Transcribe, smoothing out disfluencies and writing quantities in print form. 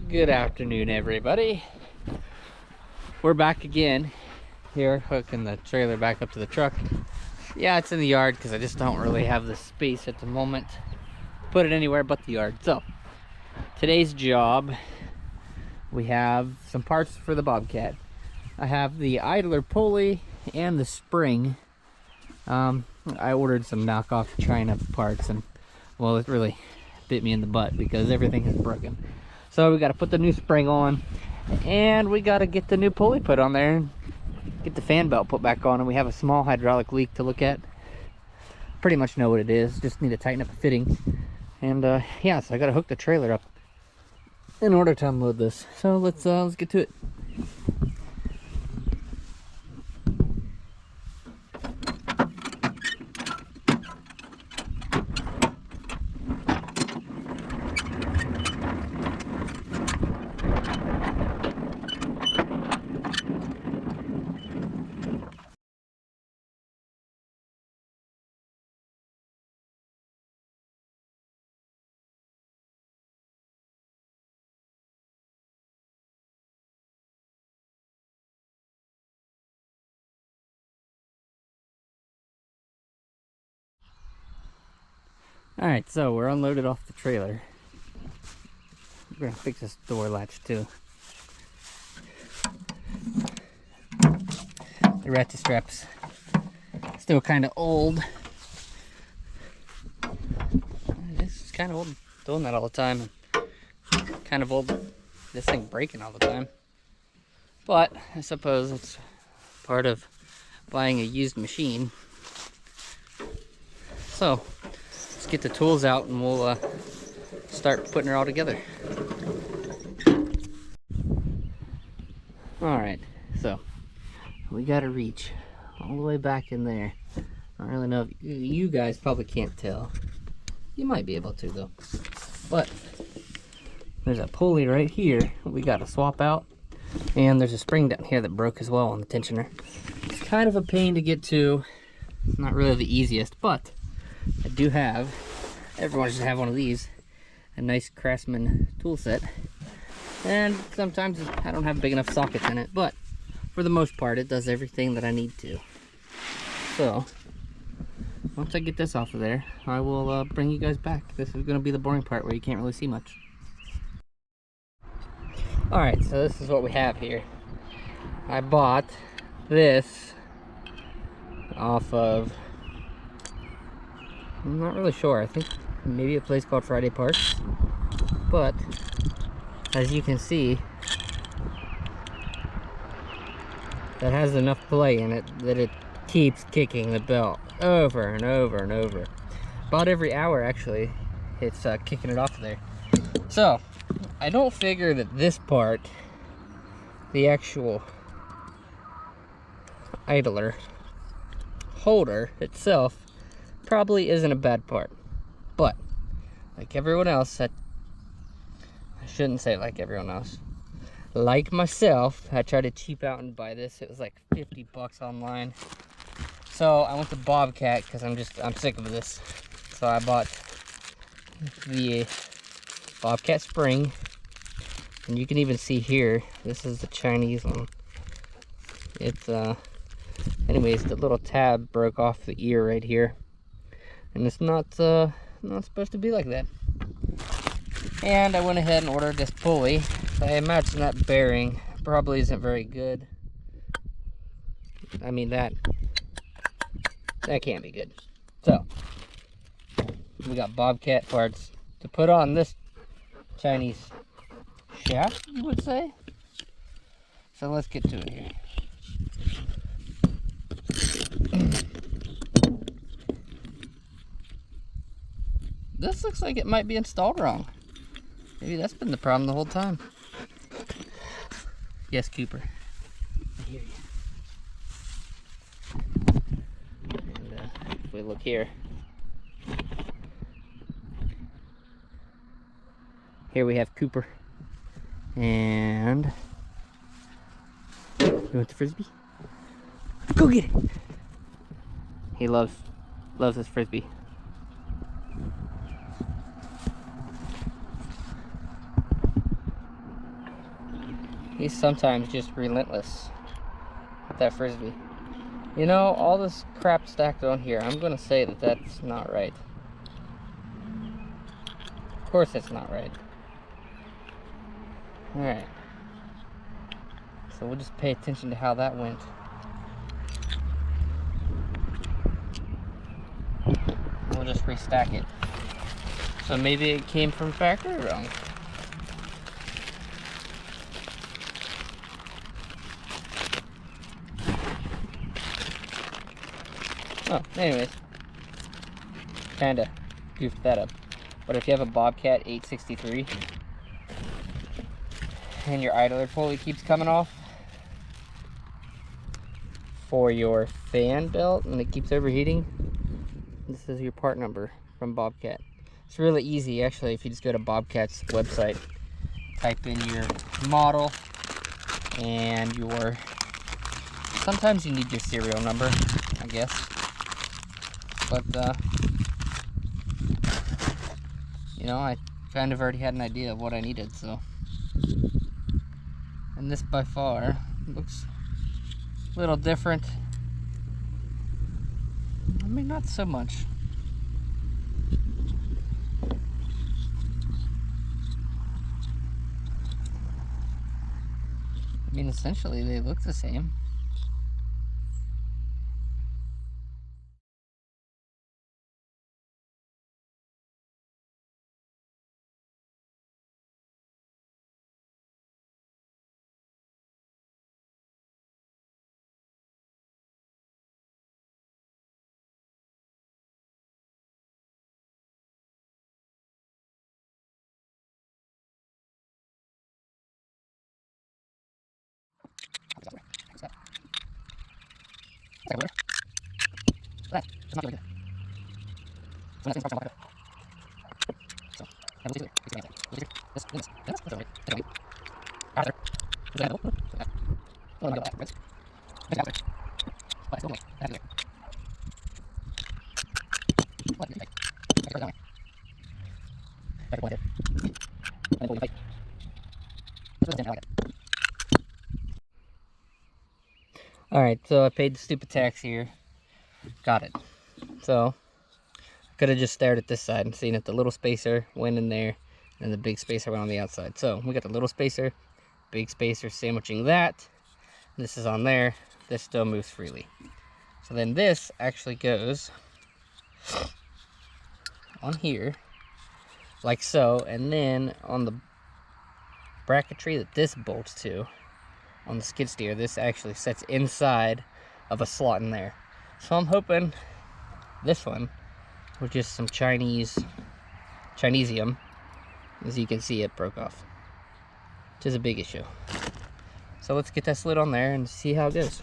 Good afternoon, everybody. We're back again here, hooking the trailer back up to the truck. Yeah, it's in the yard because I just don't really have the space at the moment to put it anywhere but the yard. So today's job, we have some parts for the Bobcat. I have the idler pulley and the spring. I ordered some knockoff China parts, and well, it really bit me in the butt because everything is broken. So we got to put the new spring on, and we got to get the new pulley put on there and get the fan belt put back on. And we have a small hydraulic leak to look at. Pretty much know what it is, just need to tighten up the fitting. And yeah, so I got to hook the trailer up in order to unload this. So let's get to it. Alright, so we're unloaded off the trailer. We're gonna fix this door latch too. The ratchet strap's still kind of old. It's kind of old doing that all the time. Kind of old this thing breaking all the time. But I suppose it's part of buying a used machine. So let's get the tools out and we'll start putting her all together. Alright, so we gotta reach all the way back in there. I don't really know if you guys probably can't tell. You might be able to though. But there's a pulley right here we gotta swap out. And there's a spring down here that broke as well on the tensioner. It's kind of a pain to get to. It's not really the easiest, but I do have, everyone should have one of these, a nice Craftsman tool set. And sometimes I don't have big enough sockets in it, but for the most part it does everything that I need to. So once I get this off of there, I will bring you guys back. This is going to be the boring part where you can't really see much. Alright, so this is what we have here. I bought this off of, I'm not really sure, I think maybe a place called Friday Parts. But as you can see, that has enough play in it that it keeps kicking the belt over and over and over. About every hour actually, it's kicking it off of there. So I don't figure that this part, the actual idler holder itself, probably isn't a bad part. But like everyone else, I shouldn't say like everyone else, like myself, I tried to cheap out and buy this. It was like 50 bucks online. So I went to Bobcat because I'm sick of this. So I bought the Bobcat spring, and you can even see here, this is the Chinese one. It's anyways, the little tab broke off the ear right here, and it's not supposed to be like that. And I went ahead and ordered this pulley. I imagine that bearing probably isn't very good. I mean, that can't be good. So we got Bobcat parts to put on this Chinese shaft, you would say. So let's get to it here. This looks like it might be installed wrong. Maybe that's been the problem the whole time. Yes, Cooper, I hear you. And if we look here, here we have Cooper. And you want the frisbee? Go get it. He loves this frisbee. He's sometimes just relentless with that frisbee. You know, all this crap stacked on here, I'm gonna say that that's not right. Of course it's not right. Alright. So we'll just pay attention to how that went. We'll just restack it. So maybe it came from factory wrong. Oh, anyways. Kinda goofed that up. But if you have a Bobcat 863 and your idler pulley keeps coming off for your fan belt and it keeps overheating, this is your part number from Bobcat. It's really easy actually. If you just go to Bobcat's website, type in your model and your, sometimes you need your serial number, I guess, but you know, I kind of already had an idea of what I needed, so. And this by far looks a little different. I mean, not so much. I mean, essentially they look the same. Alright, so I paid the stupid tax here. Got it. So, I could have just stared at this side and seen if the little spacer went in there and the big spacer went on the outside. So, we got the little spacer, big spacer sandwiching that. This is on there. This still moves freely. So then this actually goes on here, like so, and then on the bracketry that this bolts to, on the skid steer, this actually sits inside of a slot in there. So I'm hoping this one was just some Chinesium. As you can see, it broke off, which is a big issue. So let's get that slid on there and see how it goes.